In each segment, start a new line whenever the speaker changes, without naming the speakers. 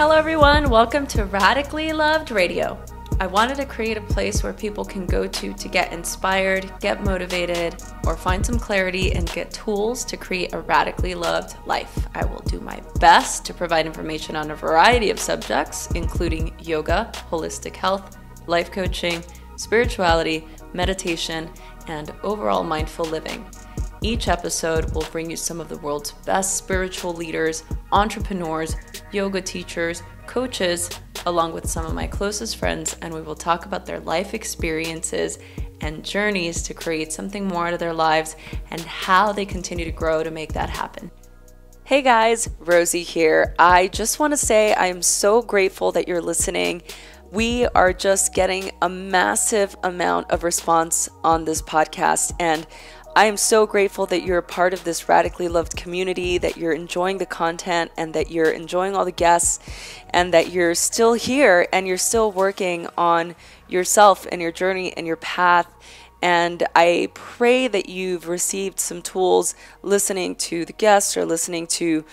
Hello everyone, welcome to Radically Loved Radio. I wanted to create a place where people can go to get inspired, get motivated, or find some clarity and get tools to create a radically loved life. I will do my best to provide information on a variety of subjects, including yoga, holistic health, life coaching, spirituality, meditation, and overall mindful living. Each episode will bring you some of the world's best spiritual leaders, entrepreneurs, yoga teachers, coaches, along with some of my closest friends, and we will talk about their life experiences and journeys to create something more out of their lives and how they continue to grow to make that happen. Hey guys, Rosie here. I just want to say I am so grateful that you're listening. We are just getting a massive amount of response on this podcast, and I am so grateful that you're a part of this radically loved community, that you're enjoying the content and that you're enjoying all the guests and that you're still here and you're still working on yourself and your journey and your path. And I pray that you've received some tools listening to the guests or listening to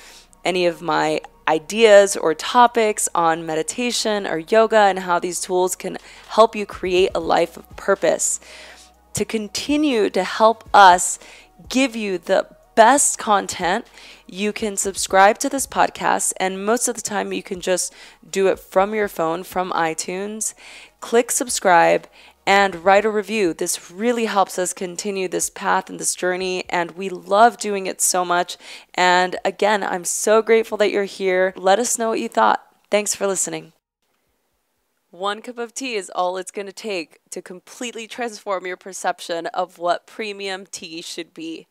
any of my ideas or topics on meditation or yoga and how these tools can help you create a life of purpose. To continue to help us give you the best content, you can subscribe to this podcast, and most of the time you can just do it from your phone, from iTunes. Click subscribe and write a review. This really helps us continue this path and this journey, and we love doing it so much. And again, I'm so grateful that you're here. Let us know what you thought. Thanks for listening. 1 cup of tea is all it's going to take to completely transform your perception of what premium tea should be.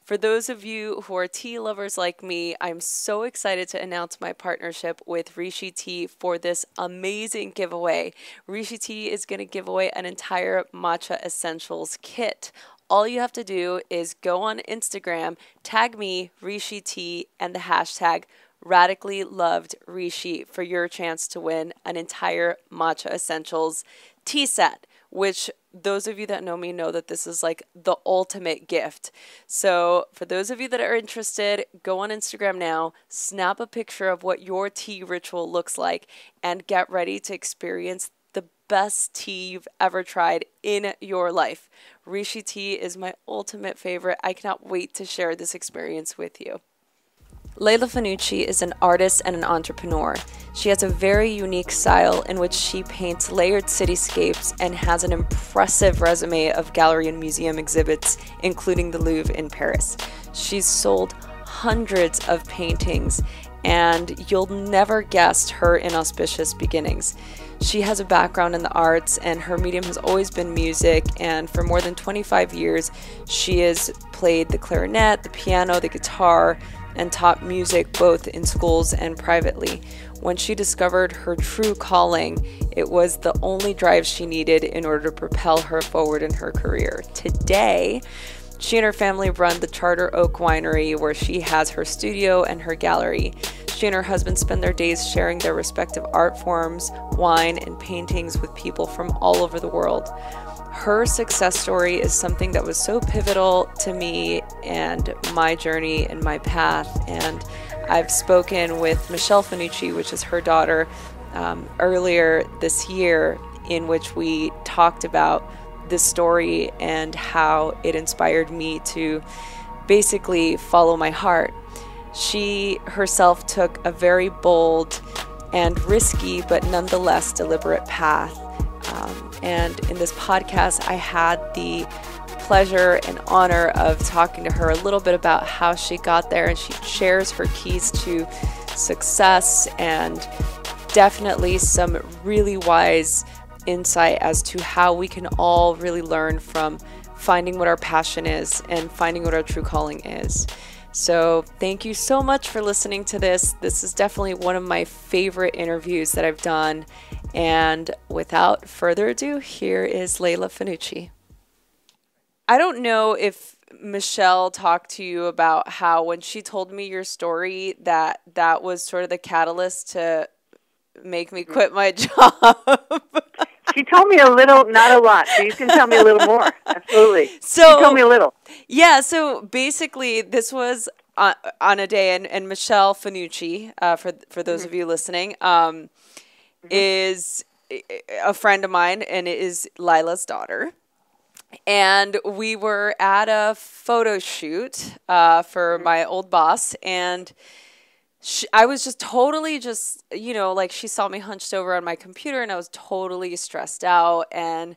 For those of you who are tea lovers like me, I'm so excited to announce my partnership with Rishi Tea for this amazing giveaway. Rishi Tea is going to give away an entire Matcha Essentials kit. All you have to do is go on Instagram, tag me, Rishi Tea, and the hashtag Radically Loved Rishi for your chance to win an entire Matcha Essentials tea set, which those of you that know me know that this is like the ultimate gift. So for those of you that are interested, go on Instagram now, snap a picture of what your tea ritual looks like, and get ready to experience the best tea you've ever tried in your life. Rishi Tea is my ultimate favorite. I cannot wait to share this experience with you. Layla Fanucci is an artist and an entrepreneur. She has a very unique style in which she paints layered cityscapes and has an impressive resume of gallery and museum exhibits, including the Louvre in Paris. She's sold hundreds of paintings, and you'll never guess her inauspicious beginnings. She has a background in the arts, and her medium has always been music, and for more than 25 years, she has played the clarinet, the piano, the guitar, and taught music both in schools and privately. When she discovered her true calling, it was the only drive she needed in order to propel her forward in her career. Today, she and her family run the Charter Oak Winery, where she has her studio and her gallery. She and her husband spend their days sharing their respective art forms, wine, and paintings with people from all over the world. Her success story is something that was so pivotal to me and my journey and my path. And I've spoken with Michelle Fanucci, which is her daughter, earlier this year, in which we talked about this story and how it inspired me to basically follow my heart. She herself took a very bold and risky, but nonetheless deliberate path. And in this podcast, I had the pleasure and honor of talking to her a little bit about how she got there, and she shares her keys to success and definitely some really wise insight as to how we can all really learn from finding what our passion is and finding what our true calling is. So thank you so much for listening to this. This is definitely one of my favorite interviews that I've done. And without further ado, here is Layla Fanucci. I don't know if Michelle talked to you about how when she told me your story, that was sort of the catalyst to make me quit my job.
She told me a little, not a lot. So you can tell me a little more. Absolutely.
So
she told me a little.
Yeah. So basically, this was on a day, and Michelle Fanucci, for those of you listening, is a friend of mine and is Lila's daughter. And we were at a photo shoot for my old boss, and I was just totally just, like she saw me hunched over on my computer, and I was totally stressed out. And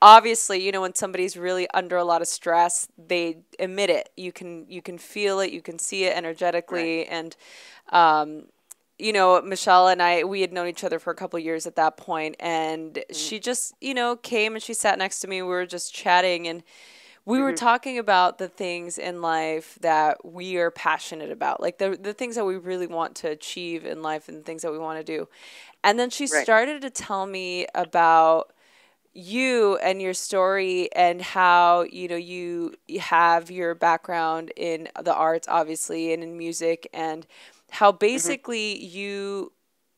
obviously, when somebody's really under a lot of stress, they emit it. You can feel it, you can see it energetically. Right. And Michelle and we had known each other for a couple of years at that point, and she just, came and she sat next to me. We were just chatting, and we were talking about the things in life that we are passionate about, like the things that we really want to achieve in life and things that we want to do. And then she started to tell me about you and your story, and how you have your background in the arts, obviously, and in music, and how basically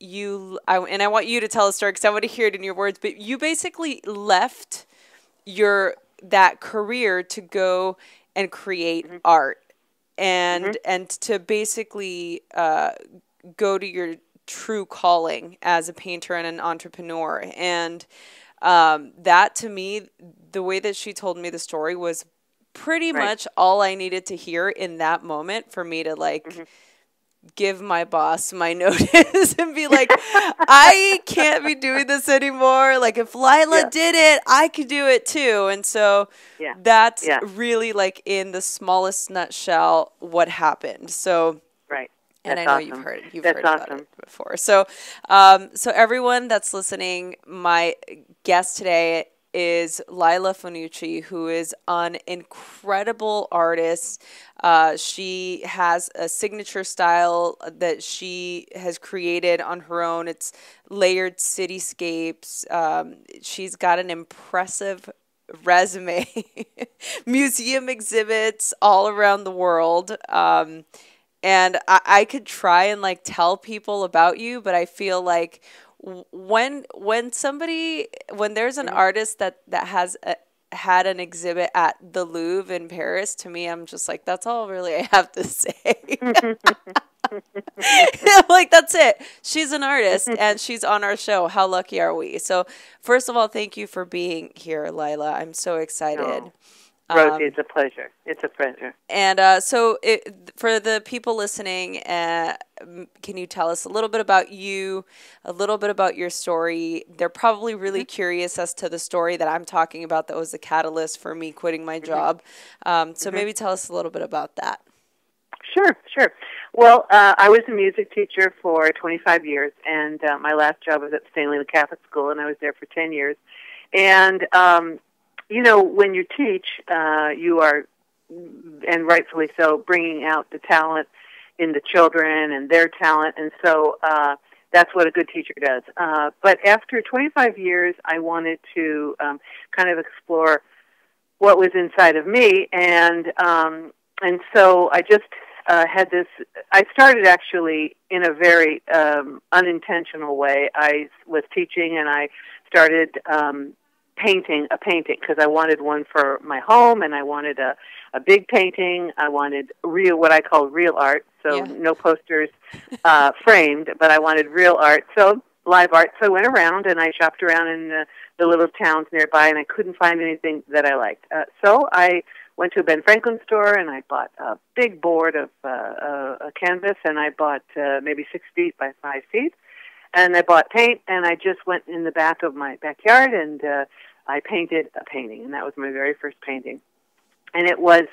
and I want you to tell the story because I want to hear it in your words, but you basically left that career to go and create art, and to basically go to your true calling as a painter and an entrepreneur. And that, to me, the way that she told me the story was pretty much all I needed to hear in that moment for me to give my boss my notice and be like, I can't be doing this anymore. Like, if Layla did it, I could do it too. And so that's really, like, in the smallest nutshell what happened. So and I know you've heard it. You've heard about it before. So, so everyone that's listening, my guest today is Layla Fanucci, who is an incredible artist. She has a signature style that she has created on her own. It's layered cityscapes. She's got an impressive resume, museum exhibits all around the world. And I could try and tell people about you, but I feel like when there's an artist that has had an exhibit at the Louvre in Paris, to me, I'm just like, that's all really I have to say. Like, that's it. She's an artist and she's on our show. How lucky are we? So first of all, thank you for being here, Layla. I'm so excited.
Oh. Rosie, it's a pleasure. It's a pleasure.
And for the people listening, can you tell us a little bit about you, a little bit about your story? They're probably really curious as to the story that I'm talking about that was the catalyst for me quitting my job. So maybe tell us a little bit about that.
Sure. Well, I was a music teacher for 25 years, and my last job was at Stanley Catholic School, and I was there for 10 years. And when you teach, you are, and rightfully so, bringing out the talent in the children and their talent, and so that's what a good teacher does. But after 25 years, I wanted to kind of explore what was inside of me, and so I just had this. I started actually in a very unintentional way. I was teaching, and I started painting a painting because I wanted one for my home, and I wanted a big painting. I wanted what I call real art, so no posters framed, but I wanted real art, so live art. So I went around and I shopped around in the little towns nearby, and I couldn't find anything that I liked. So I went to a Ben Franklin store, and I bought a big board of a canvas, and I bought maybe 6 feet by 5 feet. And I bought paint, and I just went in the back of my backyard, and I painted a painting, and that was my very first painting. And it was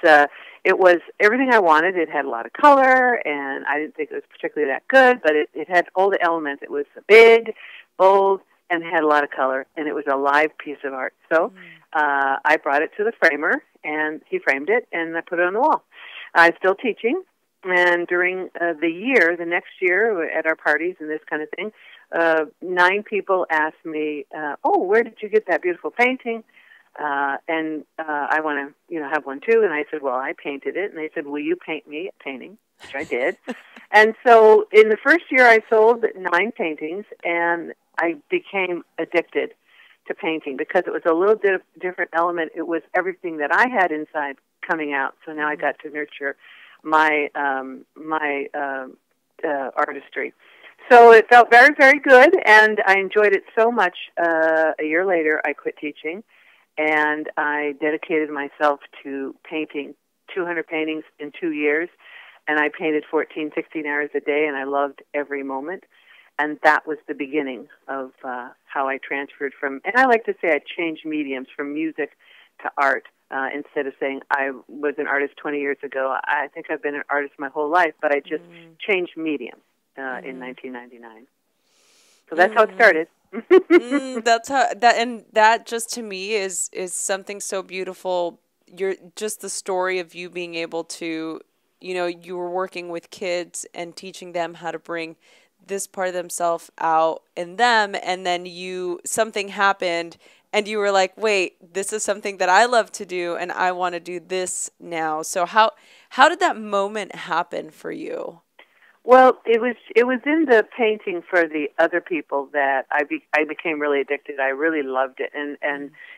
everything I wanted. It had a lot of color, and I didn't think it was particularly that good, but it had all the elements. It was big, bold, and had a lot of color, and it was a live piece of art. So I brought it to the framer, and he framed it, and I put it on the wall. I'm still teaching. And during the next year, at our parties and this kind of thing, 9 people asked me, where did you get that beautiful painting? And I want to, have one too. And I said, well, I painted it. And they said, will you paint me a painting? Which I did. And so in the first year, I sold 9 paintings, and I became addicted to painting because it was a little bit of different element. It was everything that I had inside coming out. So now I got to nurture artistry. So it felt very, very good, and I enjoyed it so much. A year later, I quit teaching, and I dedicated myself to painting 200 paintings in 2 years, and I painted 14, 16 hours a day, and I loved every moment. And that was the beginning of how I transferred from, and I like to say I changed mediums from music to art. Instead of saying I was an artist 20 years ago, I think I've been an artist my whole life, but I just changed mediums in 1999. So that's how it started.
That's how that, and that just to me is something so beautiful. You're just the story of you being able to, you were working with kids and teaching them how to bring this part of themselves out in them, and then something happened and you were like, wait, this is something that I love to do and I want to do this now. So how did that moment happen for you?
Well, it was in the painting for the other people that I became really addicted. I really loved it, and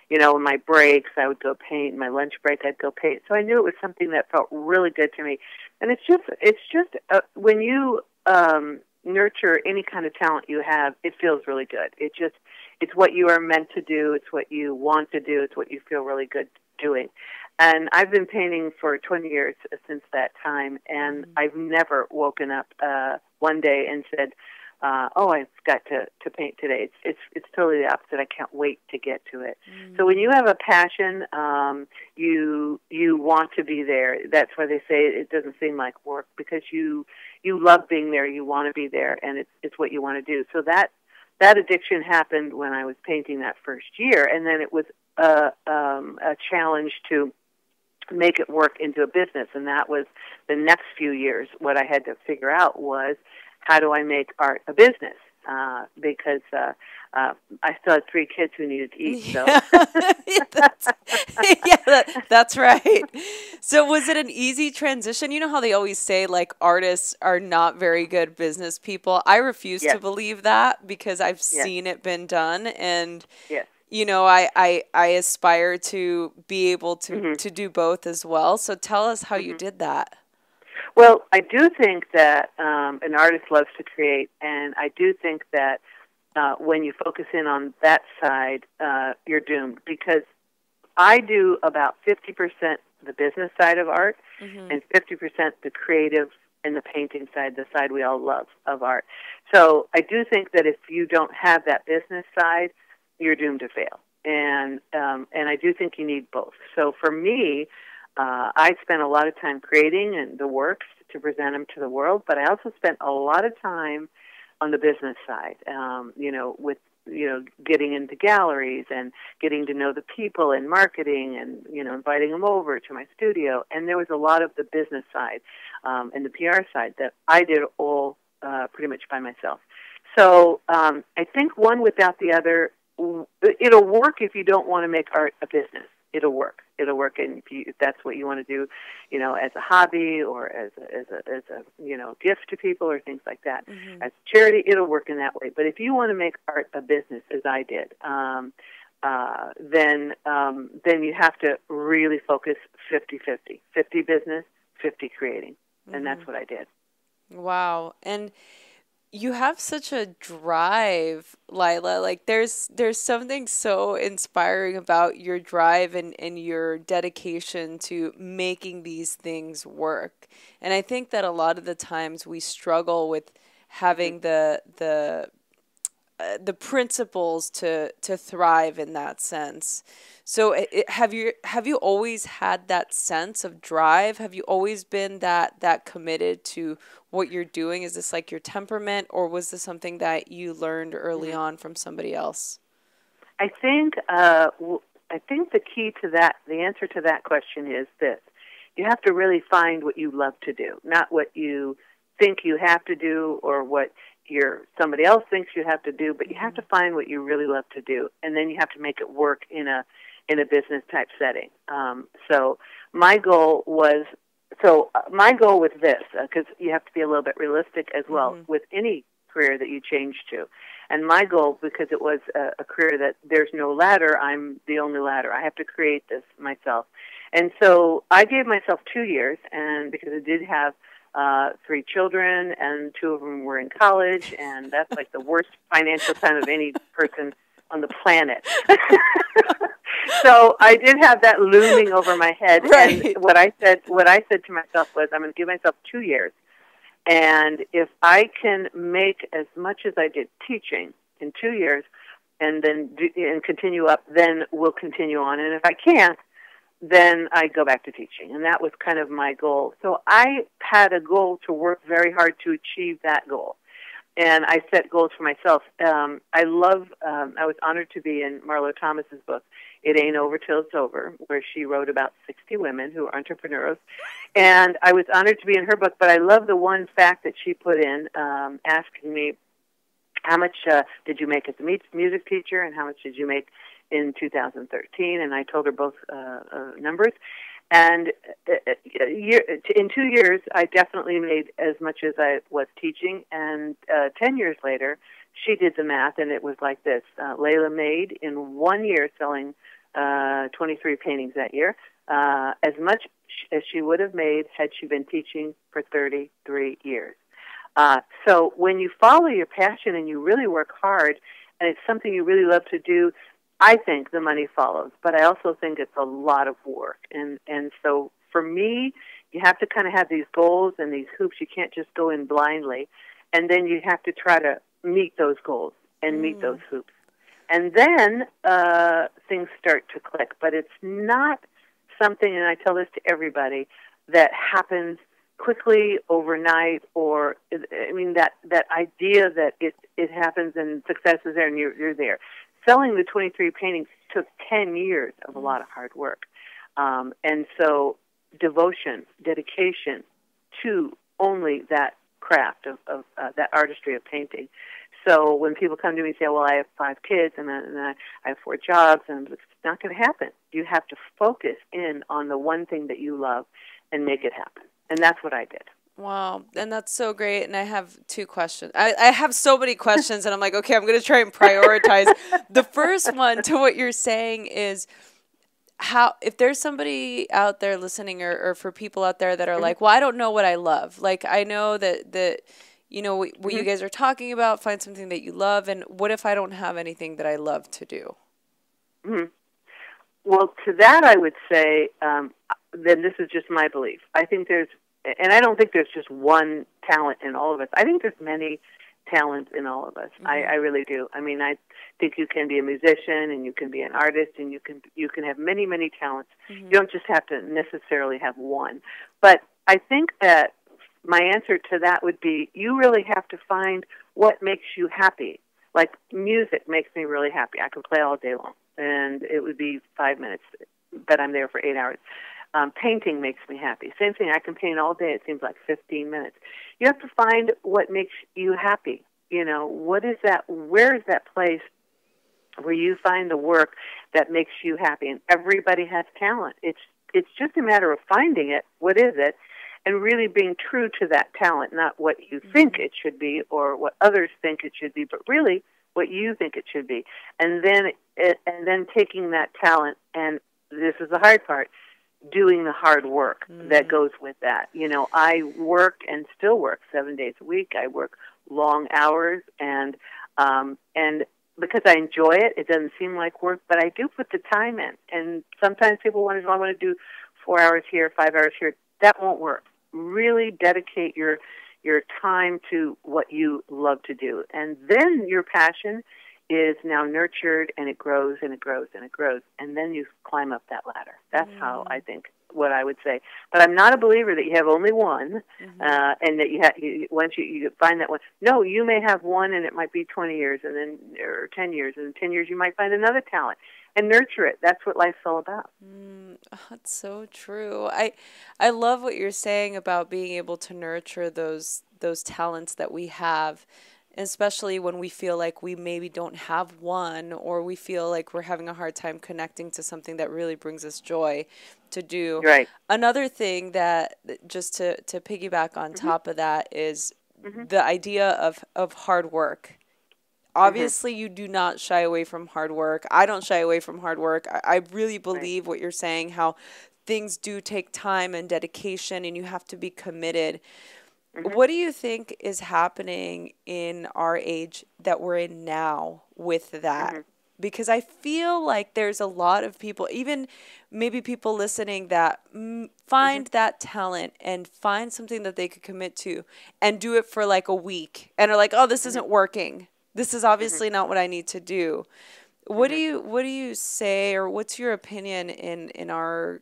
in my breaks I would go paint. In my lunch break I'd go paint. So I knew it was something that felt really good to me. And it's just when you nurture any kind of talent you have, it feels really good. It's what you are meant to do. It's what you want to do. It's what you feel really good doing. And I've been painting for 20 years since that time, and I've never woken up one day and said, "Oh, I've got to paint today." It's totally the opposite. I can't wait to get to it. So when you have a passion, you want to be there. That's why they say it doesn't seem like work, because you love being there. You want to be there, and it's what you want to do. So that addiction happened when I was painting that first year, and then it was a challenge to make it work into a business, and that was the next few years. What I had to figure out was, how do I make art a business? Because I still had 3 kids who needed to eat. So
that's right. So was it an easy transition? You know how they always say, like, artists are not very good business people. I refuse to believe that, because I've seen it been done, and I aspire to be able to do both as well. So tell us how you did that.
Well, I do think that an artist loves to create, and I do think that when you focus in on that side, you're doomed, because I do about 50% the business side of art and 50% the creative and the painting side, the side we all love of art. So I do think that if you don't have that business side, you're doomed to fail. And I do think you need both. So for me, I spent a lot of time creating and the works to present them to the world, but I also spent a lot of time on the business side, with getting into galleries and getting to know the people and marketing and, inviting them over to my studio. And there was a lot of the business side and the PR side that I did all pretty much by myself. So I think one without the other, it'll work if you don't want to make art a business. It'll work. It'll work, and if that's what you want to do, as a hobby or as a gift to people or things like that, as charity, it'll work in that way. But if you want to make art a business, as I did, then you have to really focus 50-50, 50 business, 50 creating, and that's what I did.
Wow. And you have such a drive, Layla. Like, there's something so inspiring about your drive and your dedication to making these things work. And I think that a lot of the times we struggle with having the principles to thrive in that sense. So have you always had that sense of drive? Have you always been that committed to what you're doing? Is this like your temperament, or was this something that you learned early on from somebody else?
I think the key to that, the answer to that question is this: you have to really find what you love to do, not what you think you have to do or what somebody else thinks you have to do, but you have to find what you really love to do, and then you have to make it work in a business type setting. So my goal was this, because you have to be a little bit realistic as well with any career that you change to. And my goal, because it was a career that there's no ladder, I'm the only ladder. I have to create this myself. And so I gave myself 2 years, and because I did have 3 children, and 2 of them were in college, and that's like the worst financial time of any person on the planet. So I did have that looming over my head.
Right.
And what I said to myself was, I'm going to give myself 2 years. And if I can make as much as I did teaching in 2 years, and then and continue up, then we'll continue on. And if I can't, then I go back to teaching. And that was kind of my goal. So I had a goal to work very hard to achieve that goal. And I set goals for myself. I was honored to be in Marlo Thomas's book, It Ain't Over Till It's Over, where she wrote about 60 women who are entrepreneurs. And I was honored to be in her book, but I love the one fact that she put in, asking me, how much did you make as a music teacher, and how much did you make in 2013? And I told her both numbers. And in 2 years, I definitely made as much as I was teaching. And 10 years later, she did the math, and it was like this. Layla made, in 1 year, selling 23 paintings that year, as much as she would have made had she been teaching for 33 years. So when you follow your passion and you really work hard, and it's something you really love to do, I think the money follows, but I also think it's a lot of work. And so for me, you have to kind of have these goals and these hoops. You can't just go in blindly. And then you have to try to meet those goals and meet those hoops. And then things start to click. But it's not something, and I tell this to everybody, that happens quickly overnight, or, I mean, that idea that it happens and success is there and you're there. Selling the 23 paintings took 10 years of a lot of hard work. And so devotion, dedication to only that craft of that artistry of painting. So when people come to me and say, well, I have 5 kids and I have 4 jobs, and it's not going to happen. You have to focus in on the one thing that you love and make it happen. And that's what I did.
Wow, and that's so great. And I have 2 questions. I have so many questions, and I'm like, okay, I'm going to try and prioritize. The first one to what you're saying is, how, if there's somebody out there listening, or for people out there that are like, well, I don't know what I love. Like, I know that you know, what you guys are talking about, find something that you love, and what if I don't have anything that I love to do?
Well, to that I would say, then this is just my belief. I think and I don't think there's just one talent in all of us. I think there's many talents in all of us. I really do. I mean, I think you can be a musician, and you can be an artist, and you can have many, many talents. You don't just have to necessarily have one. But I think that my answer to that would be, you really have to find what makes you happy. Like, music makes me really happy. I can play all day long, and it would be 5 minutes, but I'm there for 8 hours. Painting makes me happy. Same thing. I can paint all day. It seems like 15 minutes. You have to find what makes you happy. You know, what is that? Where is that place where you find the work that makes you happy? And everybody has talent. It's just a matter of finding it. What is it? And really being true to that talent, not what you think it should be or what others think it should be, but really what you think it should be. And then taking that talent, and this is the hard part, doing the hard work that goes with that. You know, I work and still work 7 days a week. I work long hours, and because I enjoy it, it doesn't seem like work, but I do put the time in. And sometimes people wonder, I want to do 4 hours here, 5 hours here. That won't work. Really dedicate your time to what you love to do, and then your passion is now nurtured, and it grows and it grows and it grows, and then you climb up that ladder. That's how I think, what I would say. But I'm not a believer that you have only one, and that once you find that one. No, you may have one, and it might be 20 years, and then, or 10 years, and in 10 years you might find another talent and nurture it. That's what life's all about.
That's so true. I love what you're saying about being able to nurture those talents that we have, especially when we feel like we maybe don't have one, or we feel like we're having a hard time connecting to something that really brings us joy to do.
Right.
Another thing that, just to piggyback on top of that, is the idea of hard work. Obviously, you do not shy away from hard work. I don't shy away from hard work. I really believe what you're saying, how things do take time and dedication, and you have to be committed.
Mm-hmm.
What do you think is happening in our age that we're in now with that?
Mm-hmm.
Because I feel like there's a lot of people, even maybe people listening, that
Mm-hmm.
find that talent and find something that they could commit to and do it for like a week and are like, oh, this
Mm-hmm.
isn't working. This is
Mm-hmm.
obviously not what I need to do.
Mm-hmm.
What do you say, or what's your opinion in our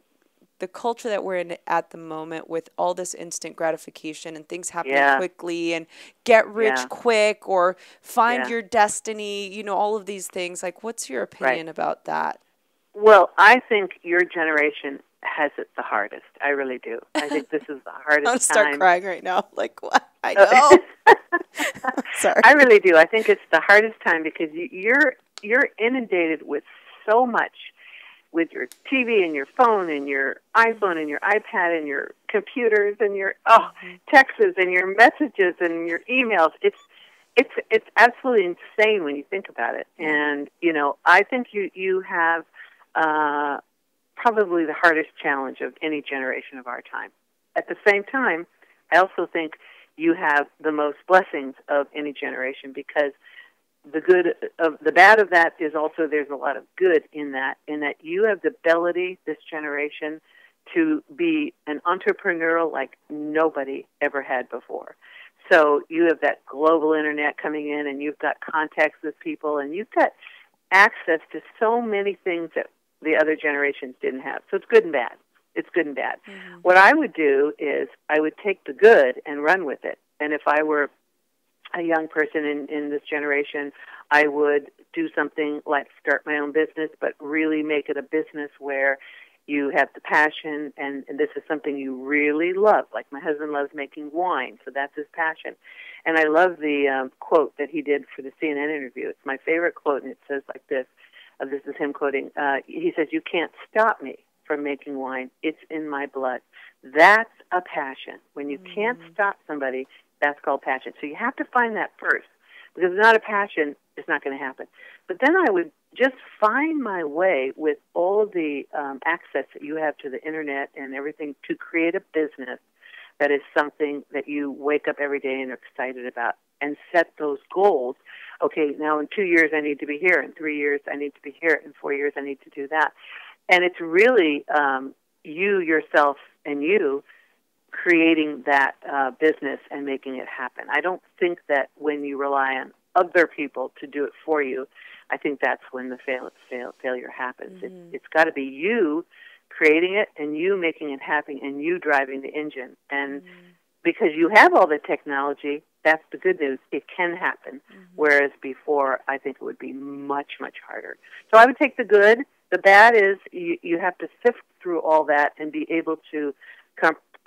the culture that we're in at the moment with all this instant gratification and things happening
Yeah.
quickly and get rich
Yeah.
quick or find
Yeah.
your destiny, all of these things. Like, what's your
Right.
opinion about that?
Well, I think your generation has it the hardest. I really do. I think this is the hardest
I'll start
time.
crying right now. Like, what? I know. Sorry.
I really do. I think it's the hardest time because you're inundated with so much, with your TV and your phone and your iPhone and your iPad and your computers and your texts and your messages and your emails. It's absolutely insane when you think about it. And I think you have probably the hardest challenge of any generation of our time. At the same time, I also think you have the most blessings of any generation because the bad of that is also there's a lot of good in that you have the ability, this generation, to be an entrepreneur like nobody ever had before. So you have that global internet coming in, and you've got contacts with people, and you've got access to so many things that the other generations didn't have. So it's good and bad. It's good and bad. Mm-hmm. What I would do is I would take the good and run with it. And if I were a young person in this generation, I would do something like start my own business, but really make it a business where you have the passion, and this is something you really love. Like my husband loves making wine, so that's his passion. And I love the quote that he did for the CNN interview. It's my favorite quote, and it says like this. This is him quoting. He says, "You can't stop me from making wine. It's in my blood." That's a passion. When you can't stop somebody, that's called passion. So you have to find that first, because it's not a passion, it's not going to happen. But then I would just find my way with all the access that you have to the internet and everything to create a business that is something that you wake up every day and are excited about, and set those goals. Okay, now in 2 years I need to be here. In 3 years I need to be here. In 4 years I need to do that. And it's really you, yourself, and you creating that business and making it happen. I don't think that when you rely on other people to do it for you, I think that's when the failure happens. Mm-hmm. It's got to be you creating it and you making it happen and you driving the engine. And because you have all the technology, that's the good news. It can happen. Mm-hmm. Whereas before, I think it would be much, much harder. So I would take the good. The bad is you have to sift through all that and be able to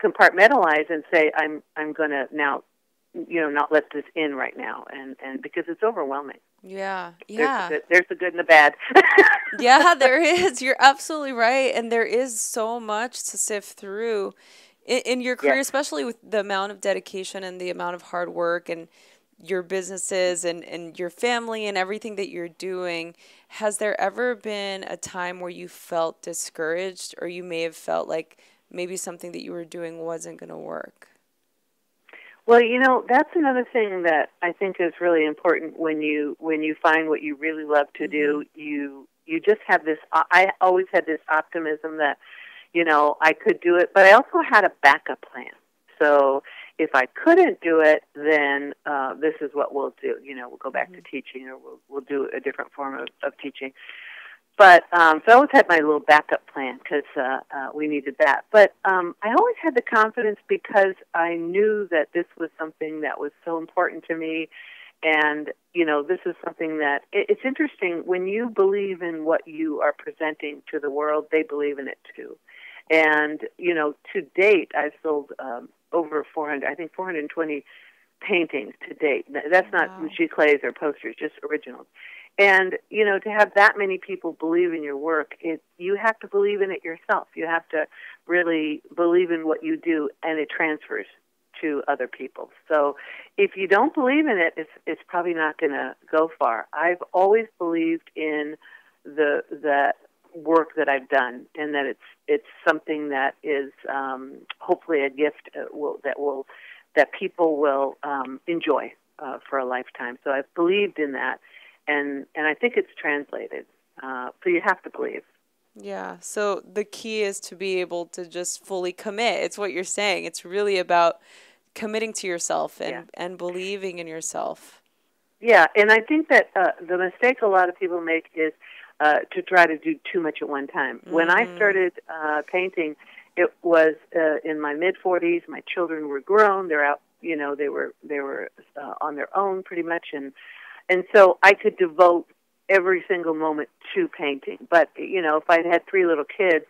compartmentalize and say, I'm going to now, not let this in right now, and because it's overwhelming.
Yeah.
There's the good and the bad.
Yeah, there is. You're absolutely right, and there is so much to sift through in your career, especially with the amount of dedication and the amount of hard work and your businesses and your family and everything that you're doing. Has there ever been a time where you felt discouraged, or you may have felt like maybe something that you were doing wasn't going to work?
Well, that's another thing that I think is really important when you find what you really love to do. You just have this. I always had this optimism that, I could do it, but I also had a backup plan. So if I couldn't do it, then this is what we'll do. We'll go back to teaching, or we'll do a different form of teaching. But so I always had my little backup plan because we needed that. But I always had the confidence because I knew that this was something that was so important to me. And, this is something that it's interesting. When you believe in what you are presenting to the world, they believe in it too. And, to date, I've sold over 420 paintings to date. That's not giclées or posters, just originals. And, to have that many people believe in your work, you have to believe in it yourself. You have to really believe in what you do, and it transfers to other people. So if you don't believe in it, it's probably not going to go far. I've always believed in that work that I've done, and that it's something that is hopefully a gift that people will enjoy for a lifetime. So I've believed in that, and I think it's translated. So you have to believe.
Yeah. So the key is to be able to just fully commit. It's what you're saying. It's really about committing to yourself and believing in yourself.
Yeah, and I think that the mistake a lot of people make is to try to do too much at one time. When I started painting, it was in my mid-40s. My children were grown. They're out. You know, they were on their own pretty much, and so I could devote every single moment to painting. But you know, if I'd had 3 little kids,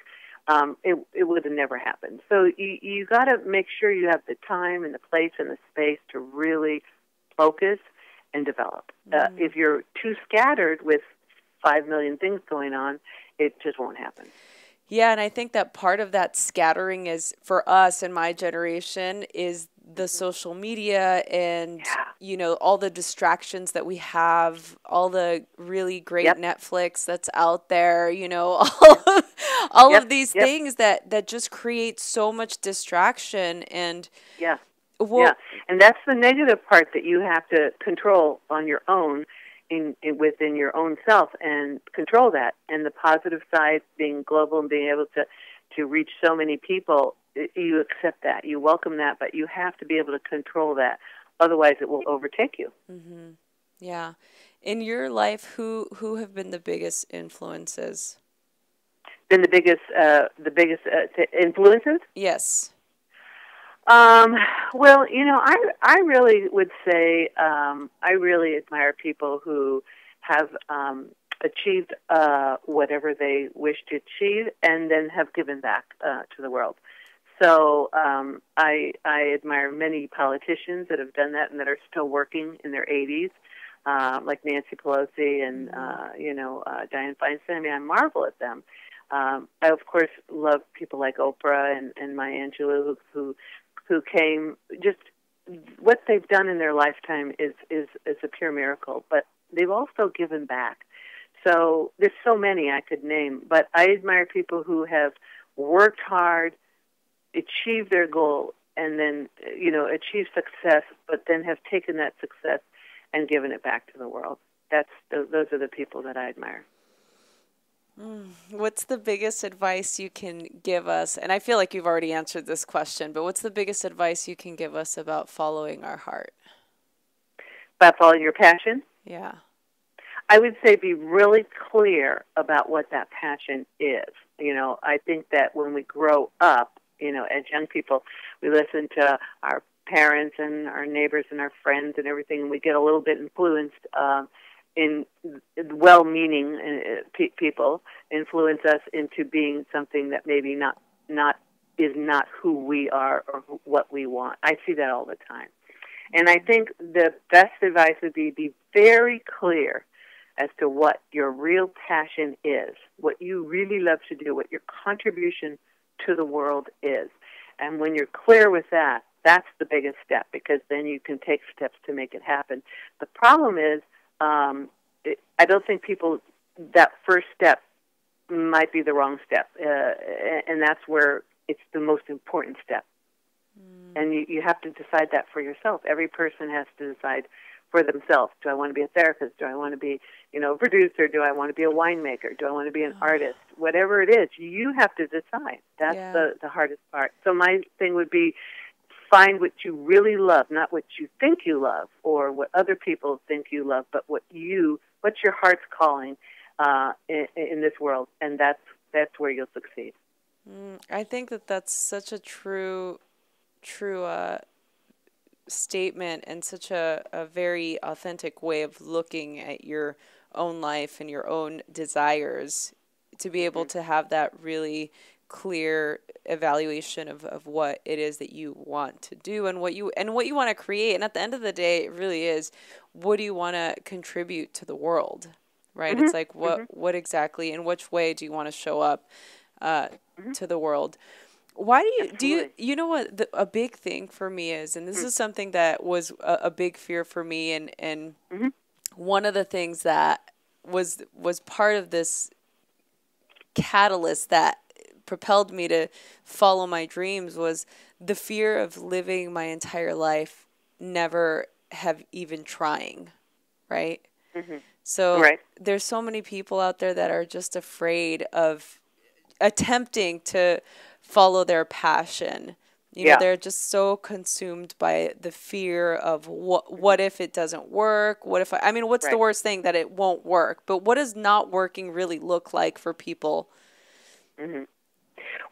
it would have never happened. So you got to make sure you have the time and the place and the space to really focus and develop. If you're too scattered with 5 million things going on, it just won't happen.
Yeah, and I think that part of that scattering is, for us in my generation, is the social media and, you know, all the distractions that we have, all the really great Netflix that's out there, you know, all of these things that just create so much distraction. And and that's the negative part that you have to control on your own, within your own self, and control that. And the positive side, being global and being able to reach so many people, you accept that, you welcome that, but you have to be able to control that. Otherwise, it will overtake you. Mm-hmm. Yeah. In your life, who have been the biggest influences?
Been the biggest influences?
Yes.
Well, you know, I really would say I really admire people who have achieved whatever they wish to achieve, and then have given back to the world. So I admire many politicians that have done that and that are still working in their 80s, like Nancy Pelosi and Dianne Feinstein. I mean, I marvel at them. I of course love people like Oprah and Maya Angelou who came. Just what they've done in their lifetime is a pure miracle. But they've also given back. So there's so many I could name, but I admire people who have worked hard, achieved their goal, and then achieved success, but then have taken that success and given it back to the world. Those are the people that I admire.
What's the biggest advice you can give us? And I feel like you've already answered this question, but what's the biggest advice you can give us about following our heart?
About following your passion?
Yeah.
I would say be really clear about what that passion is. You know, I think that when we grow up, as young people, we listen to our parents and our neighbors and our friends and everything, and we get a little bit influenced in well-meaning people influence us into being something that maybe is not who we are or what we want. I see that all the time. And I think the best advice would be very clear as to what your real passion is, what you really love to do, what your contribution to the world is. And when you're clear with that, that's the biggest step, because then you can take steps to make it happen. The problem is, I don't think that first step might be the wrong step, and that's where it's the most important step. And you have to decide that for yourself. Every person has to decide for themselves. Do I want to be a therapist? Do I want to be, a producer? Do I want to be a winemaker? Do I want to be an artist? Whatever it is, you have to decide. That's the hardest part. So my thing would be, find what you really love, not what you think you love or what other people think you love, but what's your heart's calling in this world, and that's where you'll succeed.
I think that's such a true statement, and such a very authentic way of looking at your own life and your own desires, to be able to have that really clear evaluation of what it is that you want to do and what you want to create. And at the end of the day, it really is, what do you want to contribute to the world, right? It's like, what exactly, in which way do you want to show up to the world? Why you know what a big thing for me is, and this is something that was a big fear for me, and one of the things that was part of this catalyst that propelled me to follow my dreams was the fear of living my entire life never have even trying, right?
Mhm.
So
Right.
there's so many people out there that are just afraid of attempting to follow their passion. You know,
Yeah.
they're just so consumed by the fear of
Mhm.
what if it doesn't work? What if I mean, what's the
Right.
worst thing? That it won't work. But what does not working really look like for people?
Mhm.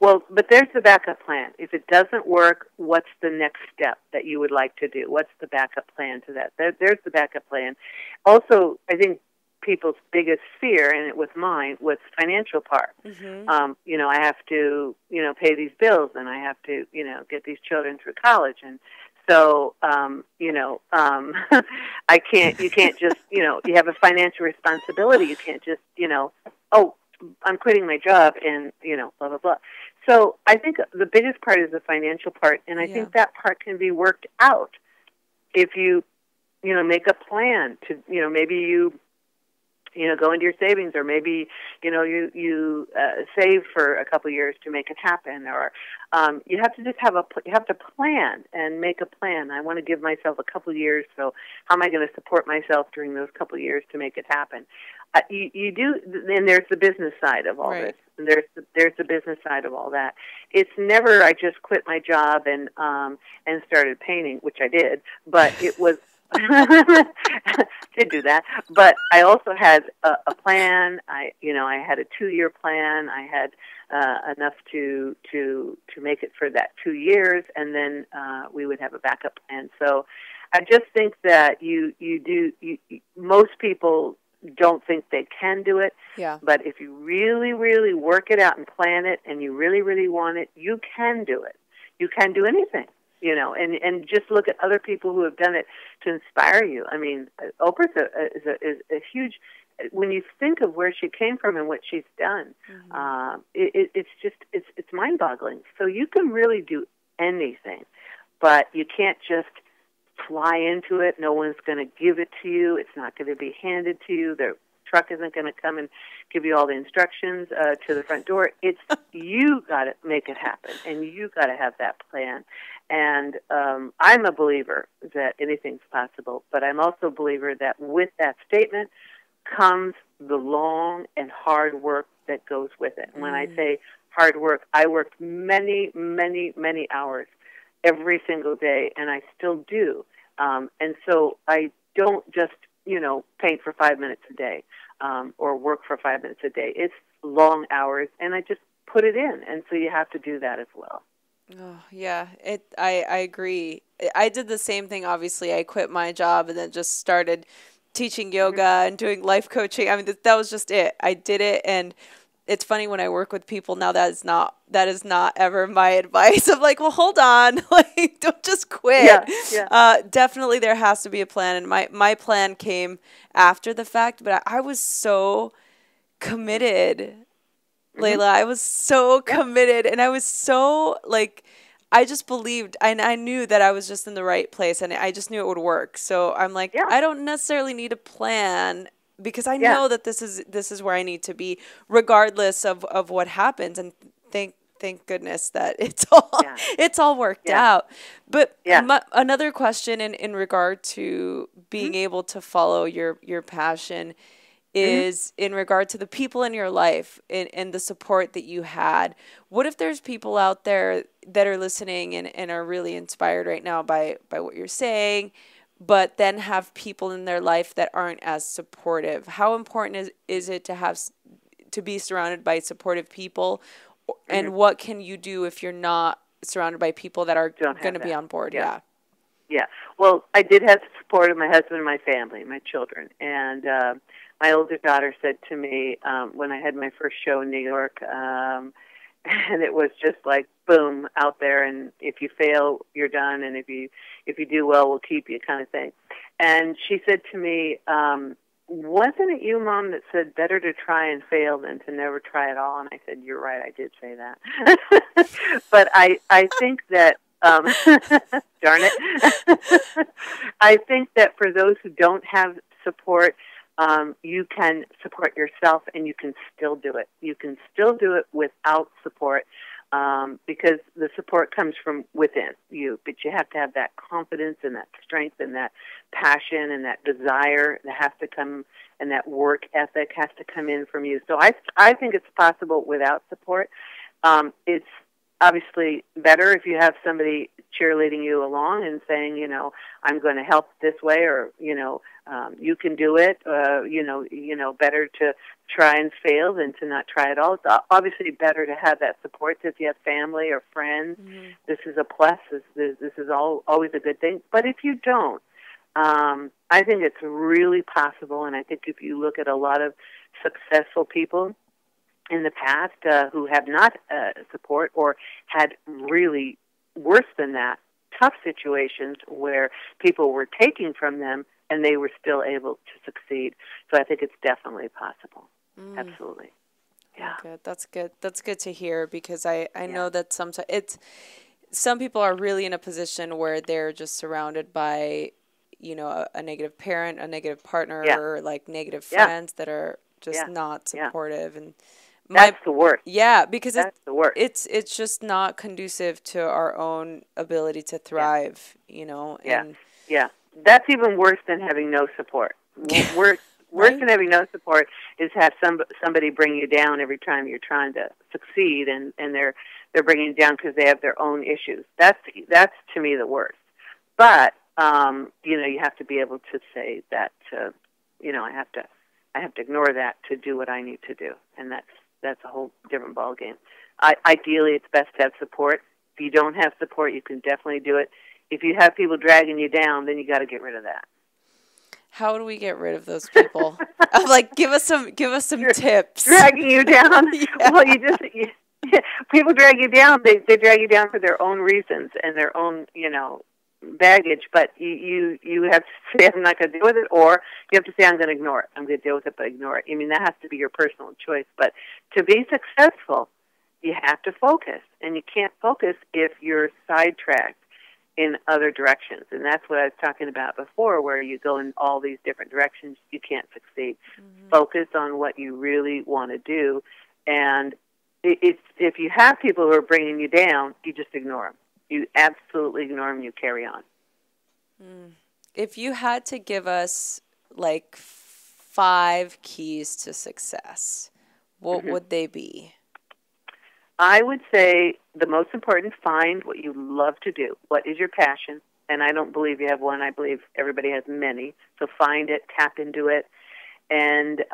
Well, but there's the backup plan. If it doesn't work, what's the next step that you would like to do? What's the backup plan to that? There's the backup plan. Also, I think people's biggest fear, and it was mine, was financial part.
Mm-hmm.
I have to, pay these bills, and I have to, get these children through college, and so, I can't. You can't just, you have a financial responsibility. You can't just, oh, I'm quitting my job, and blah blah blah. So I think the biggest part is the financial part, and I
Yeah.
think that part can be worked out if you, make a plan to, maybe you go into your savings, or maybe, you save for a couple of years to make it happen, or you have to just you have to plan and make a plan. I want to give myself a couple of years, so how am I going to support myself during those couple of years to make it happen? You do, and there's the business side of all
Right.
this, and there's the business side of all that. It's never I just quit my job and started painting, which I did, but it was. Did do that, but I also had a plan. I had a 2-year plan. I had enough to make it for that 2 years, and then we would have a backup plan. So I just think that most people don't think they can do it.
Yeah.
But if you really, really work it out and plan it, and you really, really want it, you can do it. You can do anything. And just look at other people who have done it to inspire you. I mean, Oprah is a huge. When you think of where she came from and what she's done,
Mm-hmm.
it's mind-boggling. So you can really do anything, but you can't just fly into it. No one's going to give it to you. It's not going to be handed to you. The truck isn't going to come and give you all the instructions to the front door. It's you got to make it happen, and you got to have that plan. And I'm a believer that anything's possible, but I'm also a believer that with that statement comes the long and hard work that goes with it. And when I say hard work, I worked many, many, many hours every single day, and I still do. And so I don't just, paint for 5 minutes a day or work for 5 minutes a day. It's long hours, and I just put it in. And so you have to do that as well.
Oh, yeah. I agree. I did the same thing. Obviously, I quit my job and then just started teaching yoga and doing life coaching. I mean, that was just it. I did it, and it's funny when I work with people now. That is not ever my advice. I'm like, well, hold on, like, don't just quit.
Yeah.
Definitely, there has to be a plan, and my plan came after the fact. But I was so committed. Layla, I was so committed, and I was so, like, I just believed, and I knew that I was just in the right place, and I just knew it would work. So I'm like,
Yeah.
I don't necessarily need a plan, because I
Yeah.
know that this is where I need to be, regardless of what happens. And thank goodness that it's all worked out. But another question in regard to being able to follow your passion is in regard to the people in your life and the support that you had. What if there's people out there that are listening and are really inspired right now by what you're saying, but then have people in their life that aren't as supportive? How important is it to be surrounded by supportive people? And what can you do if you're not surrounded by people that are going to be on board? Yeah.
Well, I did have the support of my husband and my family, my children. And my older daughter said to me when I had my first show in New York, and it was just like, boom, out there, and if you fail, you're done, and if you do well, we'll keep you, kind of thing. And she said to me, wasn't it you, Mom, that said better to try and fail than to never try at all? And I said, you're right, I did say that. But I think that, darn it, I think that for those who don't have support, you can support yourself, and you can still do it. You can still do it without support, because the support comes from within you. But you have to have that confidence and that strength and that passion and that desire that has to come, and that work ethic has to come in from you. So I think it's possible without support. It's obviously better if you have somebody cheerleading you along and saying, I'm going to help this way, or, you can do it, better to try and fail than to not try at all. It's obviously better to have that support if you have family or friends. Mm-hmm. This is a plus. This is always a good thing. But if you don't, I think it's really possible, and I think if you look at a lot of successful people in the past who have not support, or had really worse than that, tough situations where people were taking from them and they were still able to succeed. So I think it's definitely possible. Absolutely. Yeah.
Good. That's good. That's good to hear, because I know that sometimes some people are really in a position where they're just surrounded by, a negative parent, a negative partner, or like negative friends that are just not supportive. And
that's the worst.
Yeah, because
that's the worst.
It's just not conducive to our own ability to thrive, And
that's even worse than having no support. Worse than having no support is have somebody bring you down every time you're trying to succeed, and they're bringing you down because they have their own issues. That's to me the worst. But you have to be able to say that I have to ignore that to do what I need to do, and that's a whole different ballgame. Ideally, it's best to have support. If you don't have support, you can definitely do it. If you have people dragging you down, then you got to get rid of that.
How do we get rid of those people? I'm like, give us some tips.
Dragging you down? Well, people drag you down. They drag you down for their own reasons and their own, baggage. But you have to say, I'm not going to deal with it, or you have to say, I'm going to ignore it. I'm going to deal with it, but ignore it. I mean, that has to be your personal choice. But to be successful, you have to focus, and you can't focus if you're sidetracked in other directions. And that's what I was talking about before, where you go in all these different directions, you can't succeed. Mm-hmm. Focus on what you really want to do. And if you have people who are bringing you down, you just ignore them. You absolutely ignore them. You carry on.
If you had to give us like 5 keys to success, what would they be?
I would say the most important, find what you love to do. What is your passion? And I don't believe you have one. I believe everybody has many. So find it, tap into it. And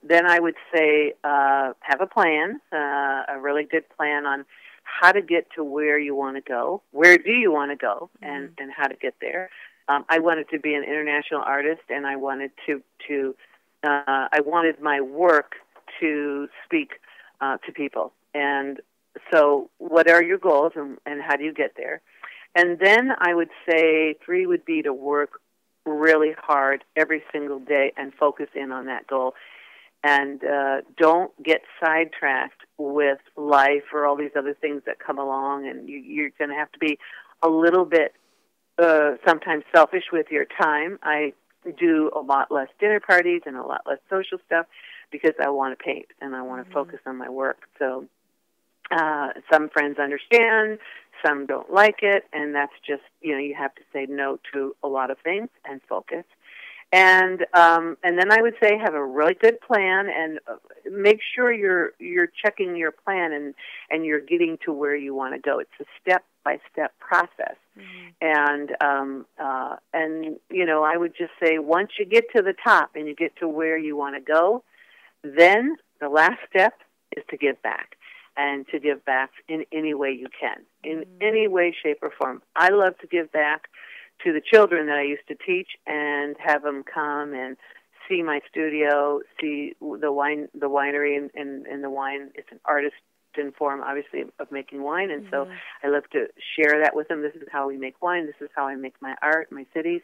then I would say have a plan, a really good plan on how to get to where you want to go. Where do you want to go, and how to get there. I wanted to be an international artist, and I wanted I wanted my work to speak to people. And so what are your goals, and how do you get there? And then I would say 3 would be to work really hard every single day and focus in on that goal. And don't get sidetracked with life or all these other things that come along. And you're going to have to be a little bit sometimes selfish with your time. I do a lot less dinner parties and a lot less social stuff because I want to paint and I want to focus on my work. So some friends understand, some don't like it, and that's just, you have to say no to a lot of things and focus. And then I would say have a really good plan, and make sure you're checking your plan and you're getting to where you want to go. It's a step-by-step process. And I would just say once you get to the top and you get to where you want to go, then the last step is to give back. And to give back in any way you can, in any way, shape, or form. I love to give back to the children that I used to teach and have them come and see my studio, see the winery, and the wine. It's an artisan form, obviously, of making wine, and so I love to share that with them. This is how we make wine. This is how I make my art, my cities.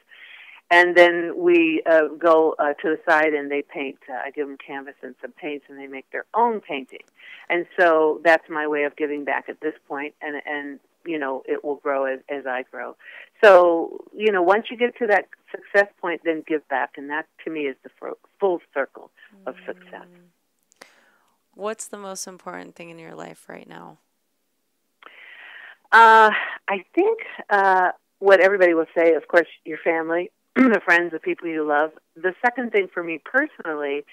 And then we go to the side and they paint. I give them canvas and some paints, and they make their own painting. And so that's my way of giving back at this point. And it will grow as I grow. So, once you get to that success point, then give back. And that, to me, is the full circle of success.
What's the most important thing in your life right now?
I think what everybody will say, of course, your family, the friends, the people you love. The second thing for me personally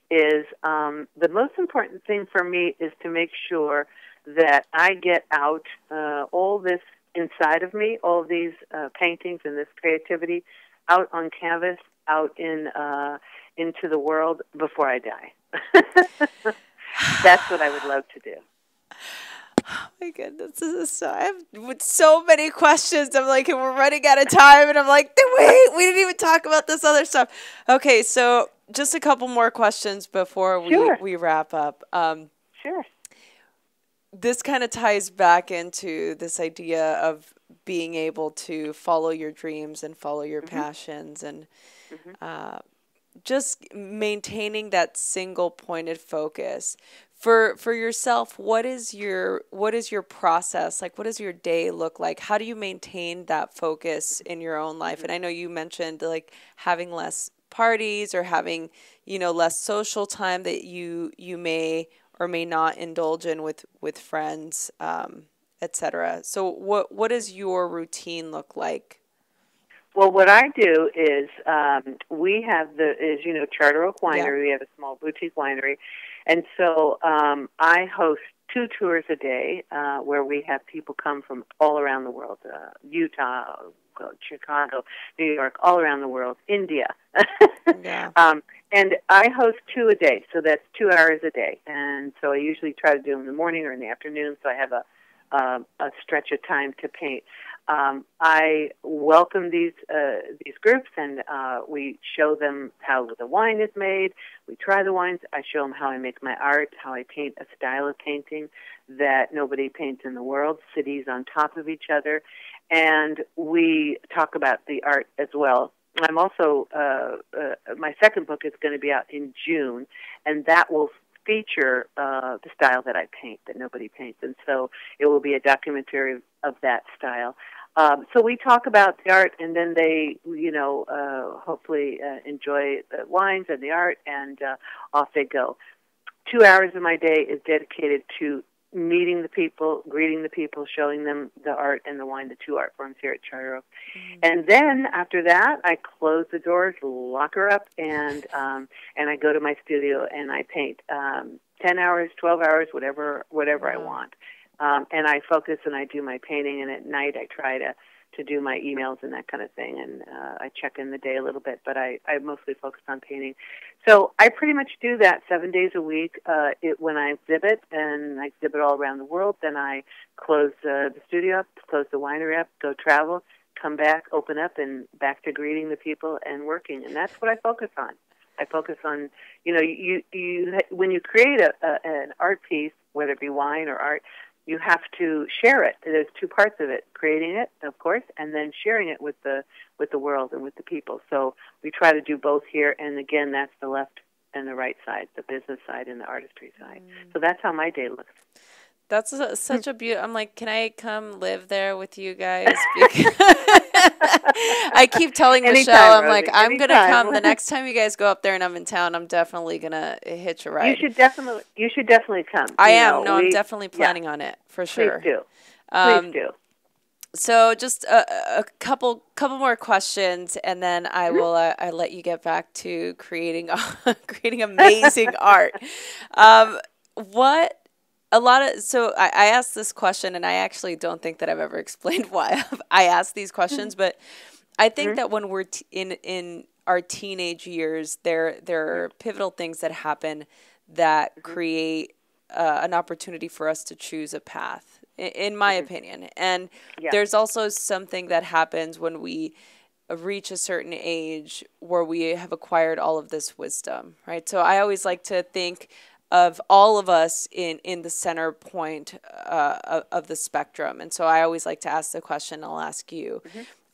is the most important thing for me is to make sure that I get out all this inside of me, all these paintings and this creativity out on canvas, out into the world before I die. That's what I would love to do.
Oh my goodness, I have so many questions. I'm like, and we're running out of time, and I'm like, wait, we didn't even talk about this other stuff. Okay, so just a couple more questions before we wrap up.
Sure.
This kind of ties back into this idea of being able to follow your dreams and follow your passions, and just maintaining that single pointed focus. For yourself, what is your process? Like, what does your day look like? How do you maintain that focus in your own life? And I know you mentioned like having less parties or having, less social time that you may or may not indulge in with friends, etc. So what does your routine look like?
Well, what I do is we have Charter Oak Winery. We have a small boutique winery. And so I host 2 tours a day where we have people come from all around the world, Utah, Chicago, New York, all around the world, India. And I host 2 a day, so that's 2 hours a day. And so I usually try to do them in the morning or in the afternoon, so I have a stretch of time to paint. I welcome these groups, and we show them how the wine is made. We try the wines. I show them how I make my art, how I paint a style of painting that nobody paints in the world, cities on top of each other. And we talk about the art as well. I'm also, my second book is going to be out in June, and that will feature the style that I paint that nobody paints. And so it will be a documentary of that style. So we talk about the art, and then they, hopefully enjoy the wines and the art, and off they go. 2 hours of my day is dedicated to meeting the people, greeting the people, showing them the art and the wine, the 2 art forms here at Charter Oak. And then after that, I close the doors, lock her up, and I go to my studio and I paint 10 hours, 12 hours, whatever I want. And I focus and I do my painting, and at night I try to do my emails and that kind of thing, and I check in the day a little bit, but I mostly focus on painting. So I pretty much do that 7 days a week. When I exhibit, and I exhibit all around the world, then I close the studio up, close the winery up, go travel, come back, open up, and back to greeting the people and working, and that's what I focus on. I focus on, you when you create an art piece, whether it be wine or art, you have to share it. There's 2 parts of it: creating it, of course, and then sharing it with the world and with the people. So we try to do both here, and again, that's the left and the right side, the business side and the artistry side. So that's how my day looks.
That's such a beauty. I'm like, can I come live there with you guys? I keep telling Michelle, I'm Rosie, like, I'm going to come. The next time you guys go up there and I'm in town, I'm definitely going to hitch a ride.
You should definitely come.
I'm definitely planning on it, for sure.
Please do. Please do.
So just a couple more questions, and then I will I let you get back to creating amazing art. So I asked this question, and I actually don't think that I've ever explained why I asked these questions, but I think that when we're in our teenage years, there are pivotal things that happen that create an opportunity for us to choose a path, in my opinion. And there's also something that happens when we reach a certain age where we have acquired all of this wisdom, right? So I always like to think of all of us in the center point of the spectrum. And so I always like to ask the question, I'll ask you,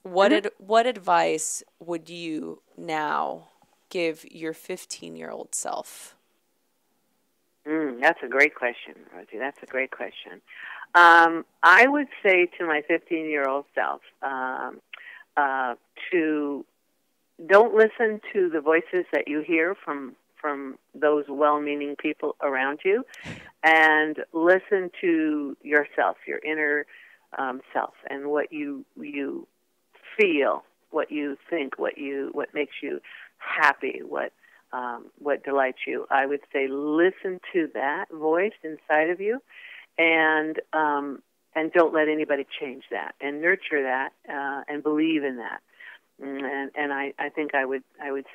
what advice would you now give your 15-year-old self?
That's a great question, Rosie. That's a great question. I would say to my 15-year-old self to don't listen to the voices that you hear from those well-meaning people around you, and listen to yourself, your inner self, and what you feel, what you think, what makes you happy, what delights you. I would say listen to that voice inside of you, and don't let anybody change that, and nurture that, and believe in that. And I think I would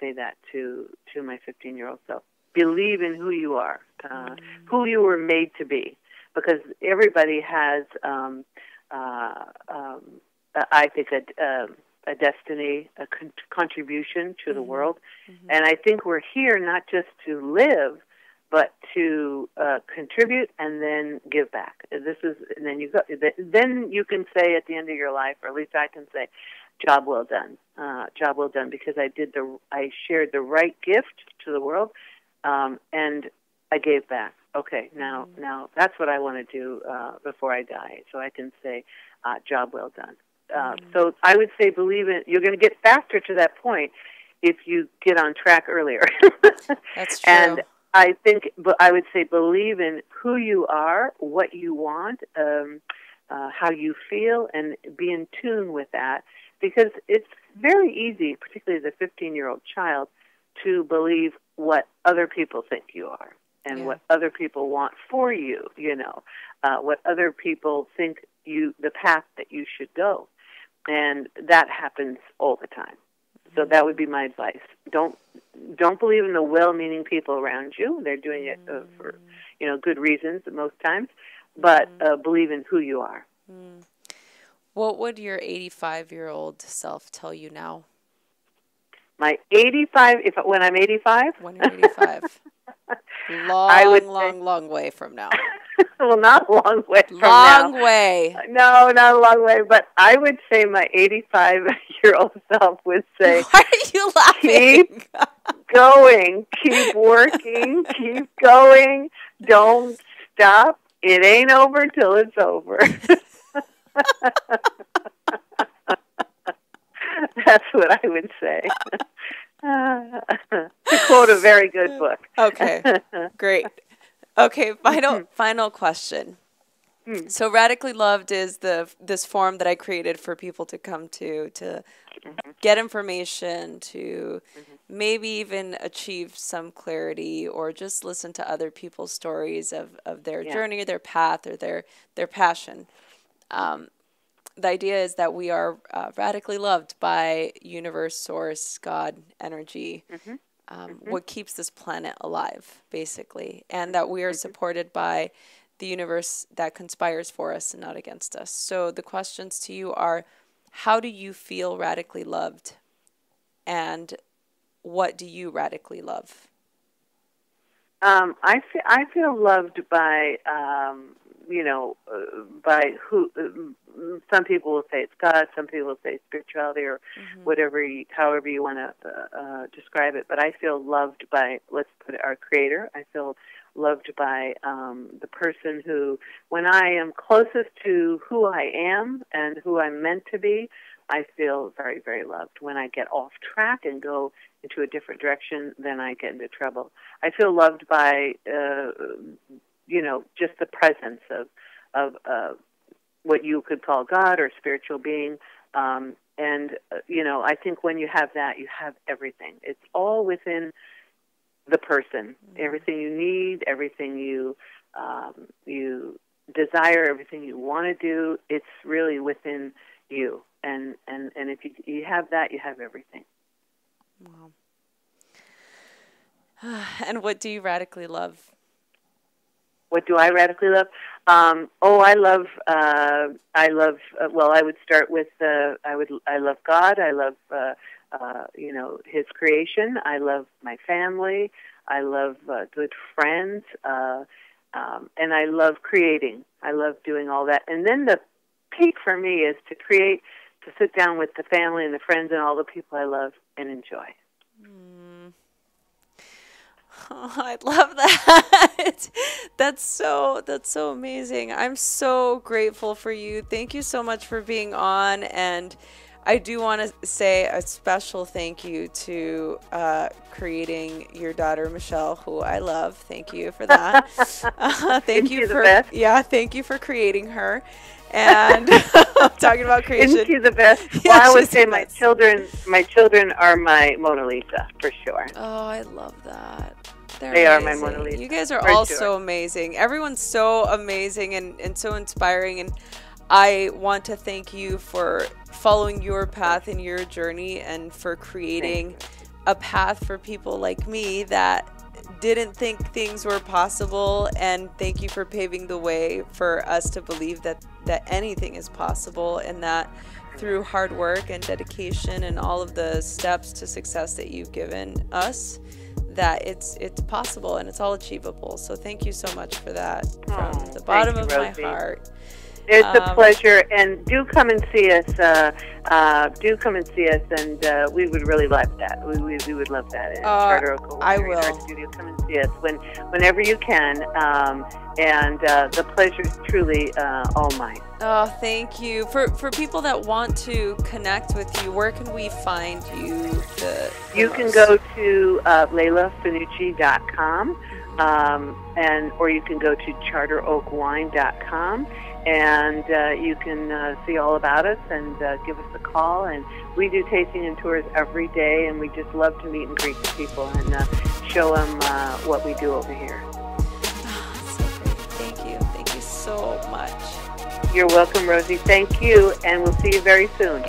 say that to my 15-year-old self. Believe in who you are, who you were made to be, because everybody has, I think, a destiny, a contribution to the world. And I think we're here not just to live, but to contribute and then give back. And then you can say at the end of your life, or at least I can say, job well done. Job well done, because I shared the right gift to the world, and I gave back. Okay, now that's what I want to do before I die, so I can say, job well done. So I would say believe in. You're going to get faster to that point if you get on track earlier.
That's true.
And I would say believe in who you are, what you want, how you feel, and be in tune with that. Because it's very easy, particularly as a 15-year-old child, to believe what other people think you are, and what other people want for you, what other people think the path that you should go. And that happens all the time. So that would be my advice. Don't believe in the well-meaning people around you. They're doing it for good reasons most times, but believe in who you are.
What would your 85-year-old self tell you now?
My 85, when I'm 85?
When you're 85. Long way from now.
Well, not a long way from
now. Long way.
No, not a long way. But I would say my 85-year-old self would say,
why are you laughing?
Keep going. Keep working. Keep going. Don't stop. It ain't over till it's over. That's what I would say. To quote a very good book.
Okay, great. Okay, final question. So Radically Loved is this forum that I created for people to come to get information, to maybe even achieve some clarity, or just listen to other people's stories of their journey, their path, or their passion. The idea is that we are radically loved by universe, source, God, energy, what keeps this planet alive, basically, and that we are supported by the universe that conspires for us and not against us. So the questions to you are, how do you feel radically loved, and what do you radically love?
I feel loved by by who. Some people will say it's God. Some people will say spirituality, or however you want to describe it. But I feel loved by, let's put it, our Creator. I feel loved by the person who, when I am closest to who I am and who I'm meant to be, I feel very, very loved. When I get off track and go into a different direction, then I get into trouble. I feel loved by, just the presence of what you could call God or spiritual being. I think when you have that, you have everything. It's all within the person. Everything you need, everything you desire, everything you want to do, it's really within you. And if you have that, you have everything.
Wow. And what do you radically love?
What do I radically love? I love. Well, I would start with. I love God. I love. His creation. I love my family. I love good friends. And I love creating. I love doing all that. And then the peak for me is to sit down with the family and the friends and all the people I love and enjoy.
Oh, I love that. That's so amazing. I'm so grateful for you. Thank you so much for being on. And I do want to say a special thank you to creating your daughter, Michelle, who I love. Thank you for that. Thank you for, thank you for creating her. And I'm talking about creation.
Isn't she the best?
Yeah,
well, I would say my children are my Mona Lisa, for sure.
Oh, I love that.
They are my Mona Lisa.
You guys are all so amazing. Everyone's so amazing and so inspiring. And I want to thank you for following your path and your journey and for creating a path for people like me that didn't think things were possible. And thank you for paving the way for us to believe that anything is possible, and that through hard work and dedication and all of the steps to success that you've given us, that it's possible and it's all achievable. So thank you so much for that from the bottom of my heart.
It's a pleasure, and do come and see us. And we would really love that. We would love that. Charter Oak,
I will.
Art Studio, come and see us whenever you can. And the pleasure is truly all mine.
Oh, thank you. For people that want to connect with you, where can we find you?
You can go to LaylaFanucci.com, or you can go to CharterOakWine.com. And you can see all about us and give us a call. And we do tasting and tours every day, and we just love to meet and greet the people and show them what we do over here.
Oh, so great. Thank you. Thank you so much.
You're welcome, Rosie. Thank you, and we'll see you very soon.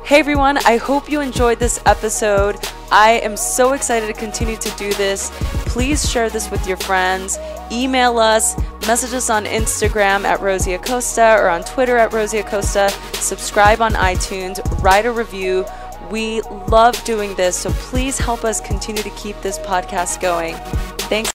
Hey everyone, I hope you enjoyed this episode. I am so excited to continue to do this. Please share this with your friends. Email us, message us on Instagram at Rosie Acosta or on Twitter at Rosie Acosta. Subscribe on iTunes, write a review. We love doing this, so please help us continue to keep this podcast going.